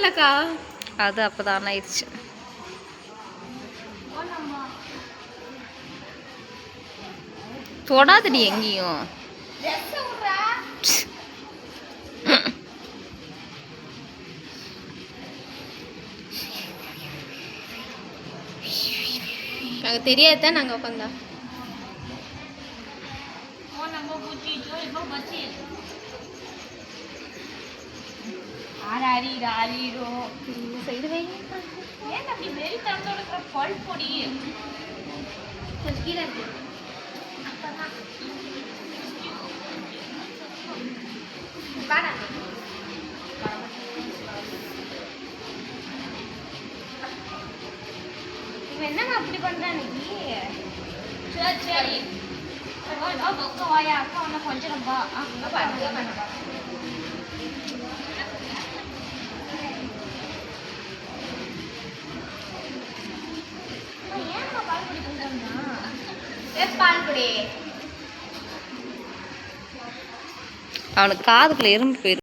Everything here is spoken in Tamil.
இல்லக்கா, அது அப்பதான் ஆயிடுச்சு. தொடாதடி எங்கேயும். நாங்க தெரியாதான் நாங்க உட்காந்தா. இந்த சைடு வைங்க. ஏன் அப்படி வெறி தரத்தோட இருக்கிற பல் பொடி கொஞ்சம் கீழே இருக்கு. இவன் என்னங்க அப்படி பண்றான் இன்னைக்கு? சரி சரி அக்கா வாயா, அக்கா ஒன்ன கொஞ்சம் ரொம்ப ஏன் பால் பொடி பண்றாங்கன்னா பால் பொடி அவனுக்கு காதுக்குள்ள எறும்பு போயிருக்கு.